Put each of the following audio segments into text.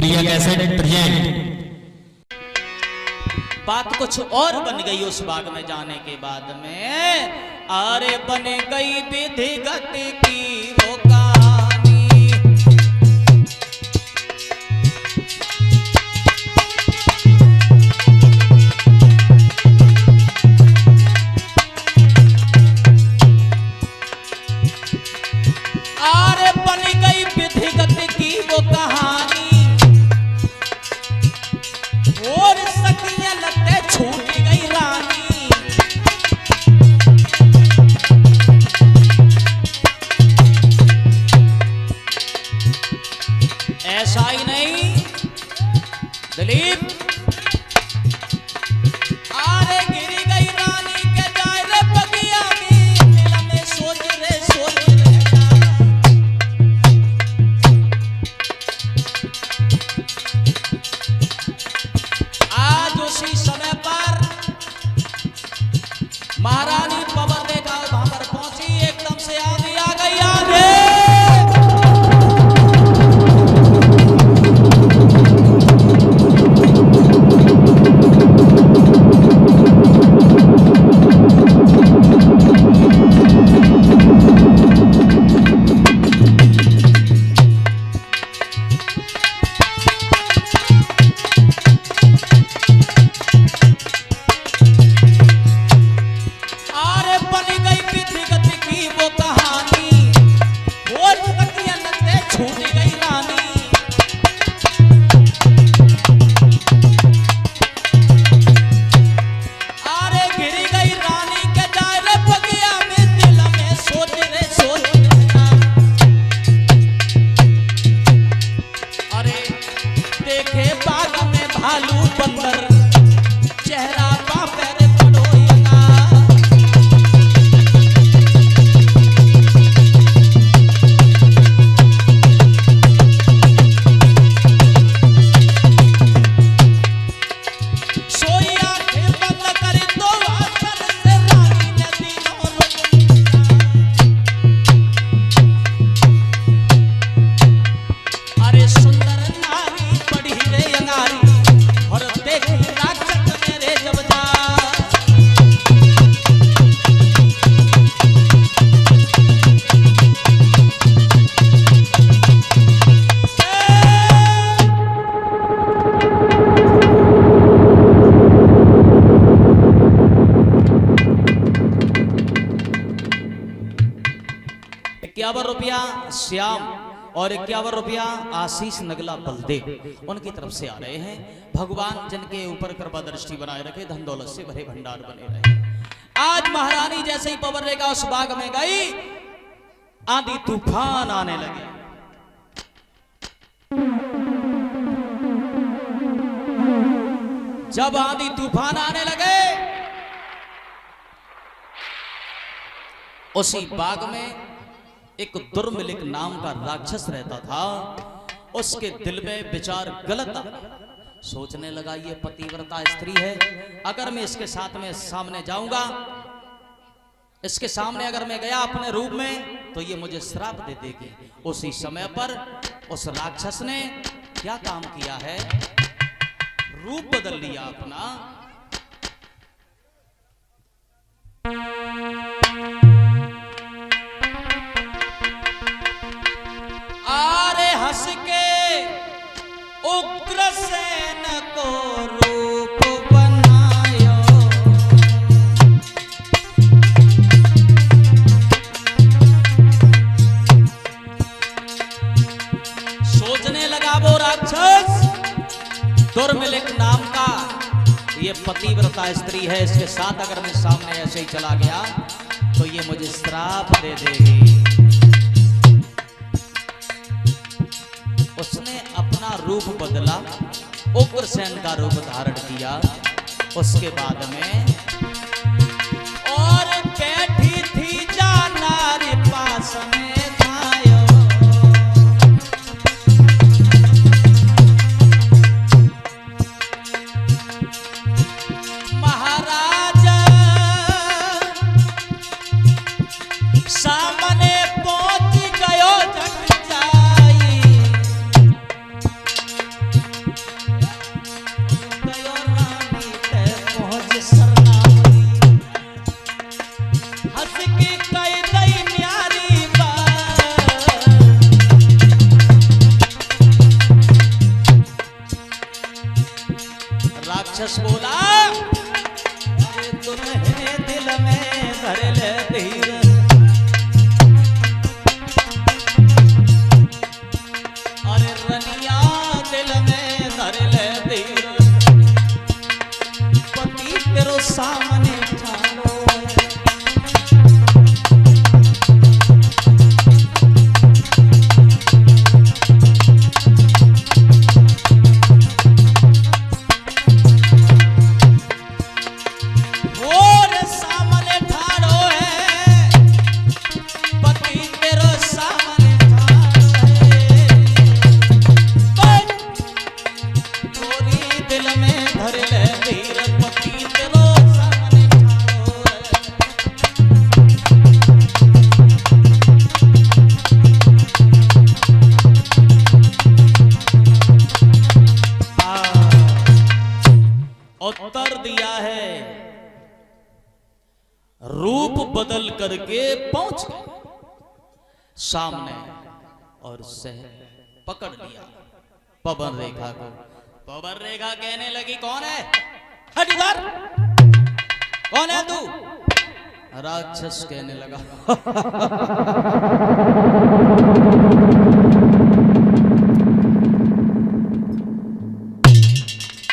प्रिया cassette present. बात कुछ और बन गई उस बाग में जाने के बाद में। अरे बन गई विधिगत की वो कहानी। अरे बन गई विधिगत की वो कहानी और सखियां लगते छूट गई रानी। ऐसा ही नहीं दिलीप, अरे गिरी गई रानी के जाए रे बगिया में, दिल में सोच रे आज उसी समय पर महारानी पवन देखा वहां पर पहुंची, एकदम से आंधी आ गई। आंधी ₹51 श्याम और ₹51 आशीष नगला बलदेव उनकी तरफ से आ रहे हैं। भगवान जिनके ऊपर कृपा दृष्टि बनाए रखे, धन दौलत से भरे भंडार बने रहे। आज महारानी जैसे ही पवन रेखा उस बाग में गई, आंधी तूफान आने लगे। जब आंधी तूफान आने लगे, उसी बाग में एक दुर्मिलिक नाम का राक्षस रहता था। उसके दिल में विचार गलत था। सोचने लगा ये पतिव्रता स्त्री है, अगर मैं इसके साथ में सामने जाऊंगा, इसके सामने अगर मैं गया अपने रूप में, तो ये मुझे श्राप दे देगी। उसी समय पर उस राक्षस ने क्या काम किया है, रूप बदल लिया अपना। आरे हंस के उग्रसेन को रूप बनायो, सोचने लगा वो राक्षस, दुर्मिलिक नाम का ये पतिव्रता स्त्री है, इसके साथ अगर मैं सामने ऐसे ही चला गया तो ये मुझे श्राप दे देगी। उसने अपना रूप बदला, उग्रसेन का रूप धारण किया। उसके बाद में और बैठी थी जाना रे पास में थायो, महाराजा सामने पहुंच गयो झट जाई। पहुंच गए सामने और सह पकड़ लिया पवन रेखा को। पवन रेखा कहने लगी कौन है, हट इधर, कौन है तू? राक्षस कहने लगा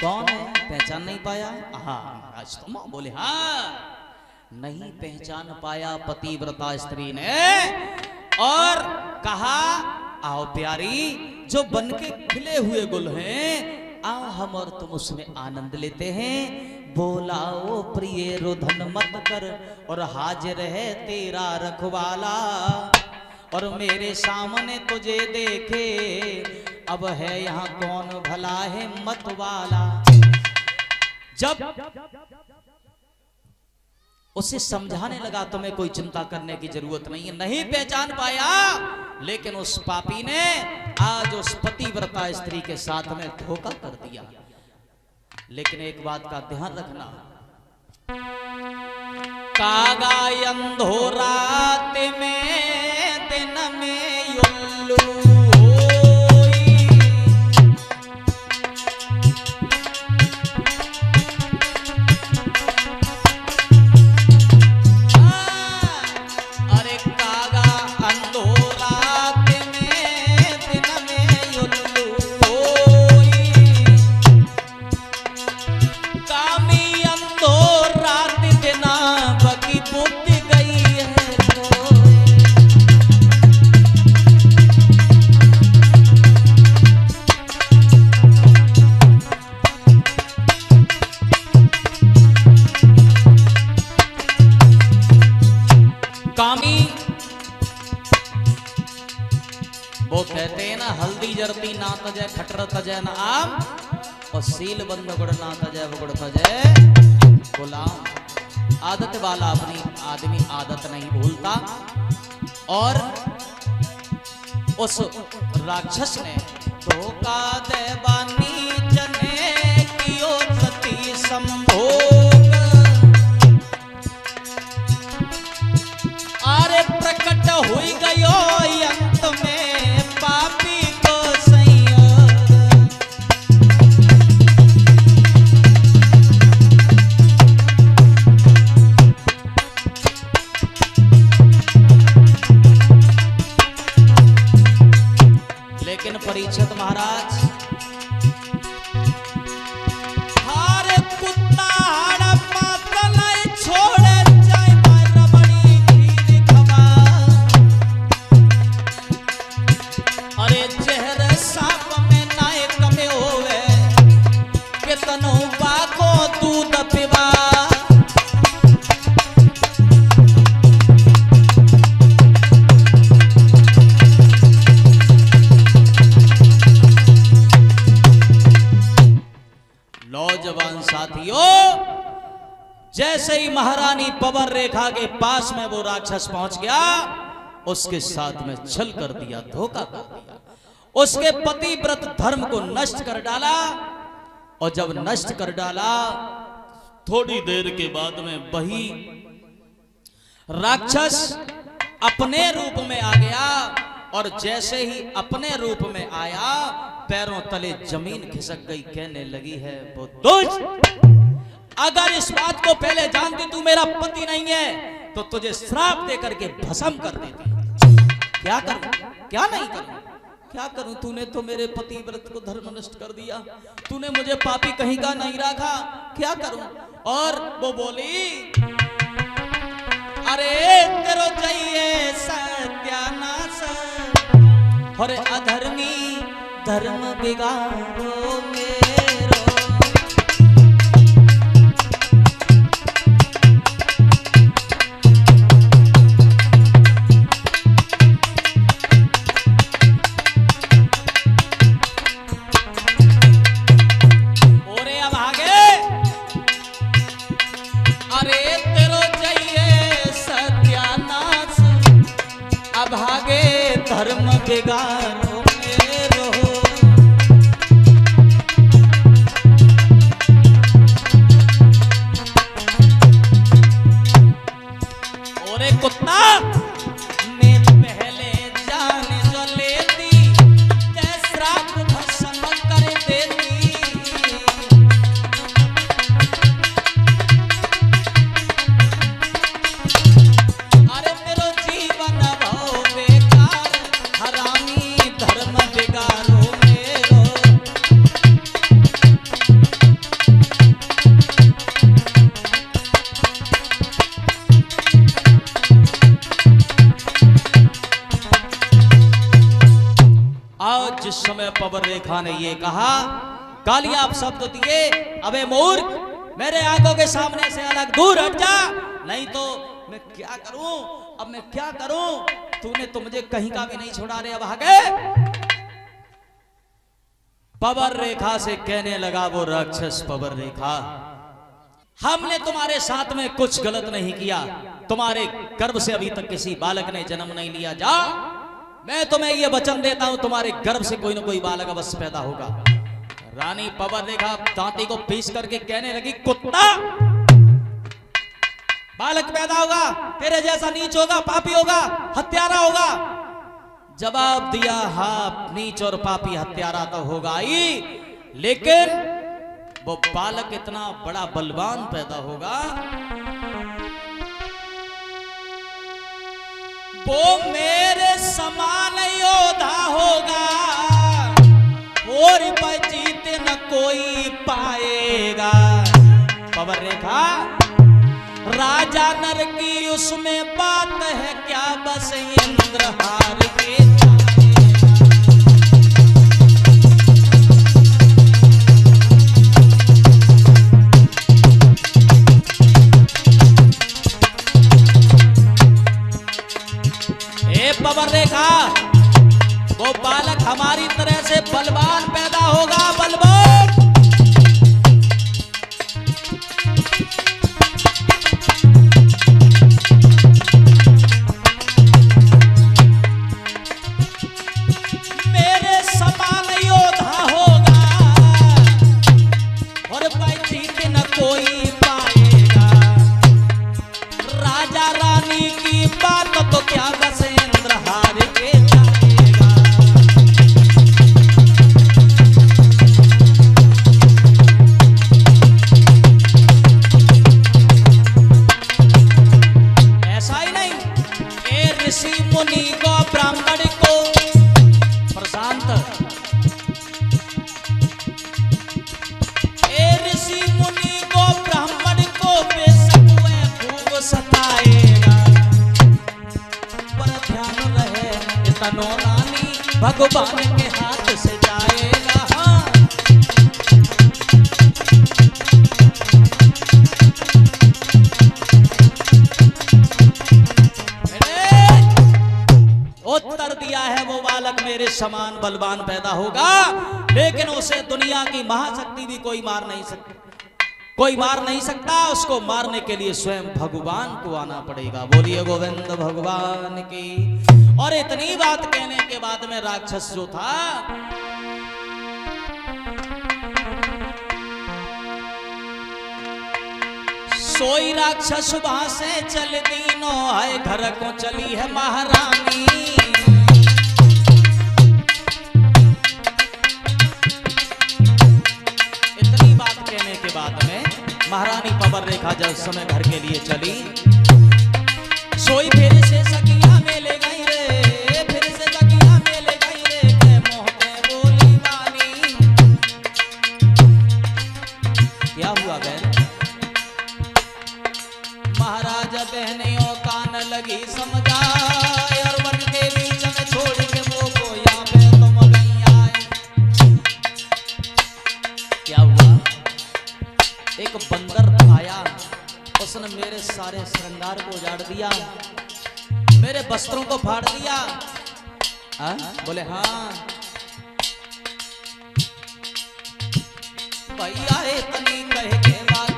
कौन है, पहचान नहीं पाया? हाँ आज तुम बोले हाँ नहीं पहचान पाया पतिव्रता स्त्री ने, और कहा आओ प्यारी, जो बन के खिले हुए गुल हैं आओ हम और तुम उसमें आनंद लेते हैं। बोला ओ प्रिय रुधन मत कर और हाजिर है तेरा रखवाला, और मेरे सामने तुझे देखे अब है यहाँ कौन भला है मत वाला। जब उसे समझाने लगा तुम्हें कोई चिंता करने की जरूरत नहीं है, नहीं पहचान पाया, लेकिन उस पापी ने आज उस पतिव्रता स्त्री के साथ में धोखा कर दिया। लेकिन एक बात का ध्यान रखना, कागा अंधो रात में दिन में उल्लू ना तजय खटर तजय न आम, और सील बंद गुड़ ना तजय गुड़ तजय गुलाम। आदत वाला अपनी आदमी आदत नहीं भूलता, और उस राक्षस ने धोखा देवानी जने कियो सती संभोग, अरे प्रकट हुई गयो अंत में पापी को संयोग। लेकिन परीक्षित महाराज हारे कुत्ता हड़प्पा तलाई छोड़े जाए मारा बड़ी खीर खवा, अरे चेहरे सांप में नाए कमे होवे कितनो बाको दूध पिवा। नौजवान साथियों, जैसे ही महारानी पवन रेखा के पास में वो राक्षस पहुंच गया, उसके साथ में छल कर दिया, धोखा कर दिया, उसके पतिव्रत धर्म को नष्ट कर डाला। और जब नष्ट कर डाला, थोड़ी देर के बाद में वही राक्षस अपने रूप में आ गया, और जैसे ही अपने रूप में आया पैरों तले जमीन खिसक गई, कहने लगी है वो दुष्ट, अगर इस बात को पहले जानती तू मेरा पति नहीं है तो तुझे श्राप देकर के भस्म कर देती। क्या करूं, क्या नहीं करूं, क्या करूं, तूने तो मेरे पति व्रत को धर्म नष्ट कर दिया, तूने मुझे पापी कहीं का नहीं रखा, क्या करूं। और वो बोली अरे तेरो चाहिए सत्यानाश, और अधर्मी धर्म बिगाड़ो मेरो। ओरे अब आगे, अरे तेरो चाहिए सत्यानाश, अब आगे धर्म बिगाड़ो। कुत्ता जिस समय पवन रेखा ने ये कहा, गालियां आप शब्द दिए, अबे मूर्ख, मेरे आंखों के सामने से अलग दूर हट जा, नहीं तो मैं क्या करूं, अब मैं क्या करूं, तूने तो मुझे कहीं का भी नहीं छोड़ा रे, अब आगे। पवन रेखा से कहने लगा वो राक्षस, पवन रेखा, हमने तुम्हारे साथ में कुछ गलत नहीं किया, तुम्हारे गर्भ से अभी तक किसी बालक ने जन्म नहीं लिया, जा, मैं तुम्हें यह वचन देता हूं तुम्हारे गर्भ से कोई ना कोई बालक अवश्य पैदा होगा। रानी पवन रेखा दांती को पीस करके कहने लगी, कुत्ता, बालक पैदा होगा, तेरे जैसा नीच होगा, पापी होगा, हत्यारा होगा। जवाब दिया, हाँ नीच और पापी हत्यारा तो होगा ही, लेकिन वो बालक इतना बड़ा बलवान पैदा होगा, वो मेरे समान योद्धा होगा, और पर जीत न कोई पाएगा। पवन रेखा, राजा नर की उसमें बात है क्या, बस इंद्र हार के पवन रेखा, वो बालक हमारी तरह से बलवान पैदा होगा, बलवान। मेरे समान योद्धा होगा, और जीत न कोई पाएगा। राजा रानी की बात तो क्या, बस हार के जाएगा। ऐसा ही नहीं, ए ऋषि मुनि को, ब्राह्मण को, प्रशांत, ए ऋषि मुनि को, ब्राह्मण को बेशक वह खूब सताएगा, तनो रानी भगवान के हाथ से जाएगा। उत्तर दिया है, वो बालक मेरे समान बलवान पैदा होगा, लेकिन उसे दुनिया की महाशक्ति भी कोई मार नहीं सकती, कोई मार नहीं सकता, उसको मारने के लिए स्वयं भगवान को आना पड़ेगा। बोलिए गोविंद भगवान की। और इतनी बात कहने के बाद में राक्षस जो था, सोई राक्षस वहां से चल दीनों है, घर को चली है महारानी। इतनी बात कहने के बाद में महारानी पवन रेखा जब समय घर के लिए चली, सोई फिर से सखिया में ले गई रे, फिर से सखिया में ले गई रे, के मोह में बोली वाली। क्या हुआ बहन? महाराजा बहनियों कान लगी समझाए, और वन के बीच में छोड़ के वो को यहाँ पे तुम गई आए। क्या हुआ? एक बंदर आया, उसने मेरे सारे श्रृंगार को उजाड़ दिया, मेरे वस्त्रों को फाड़ दिया। बोले हाँ भैया, इतनी कह के बात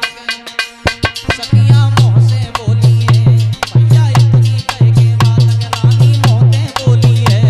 सखिया मोह से बोली है, भैया इतनी कह के बात रानी मोह से बोली है।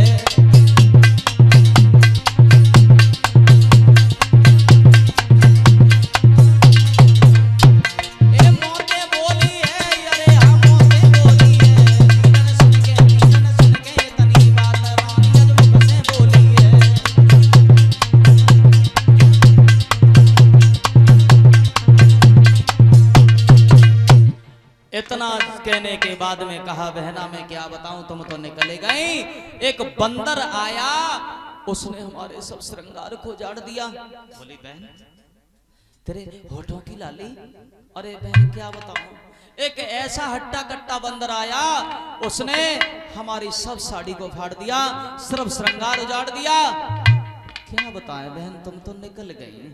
इतना कहने के बाद में कहा, बहना मैं क्या बताऊं, तुम तो निकले गई। एक बंदर आया, उसने हमारे सब श्रृंगार को उजाड़ दिया। बोली बहन तेरे होठों की लाली, अरे बहन क्या बताऊं। एक ऐसा हट्टा कट्टा बंदर आया, उसने हमारी सब साड़ी को फाड़ दिया, सब श्रृंगार उजाड़ दिया। बताएं बहन, तुम तो निकल गई।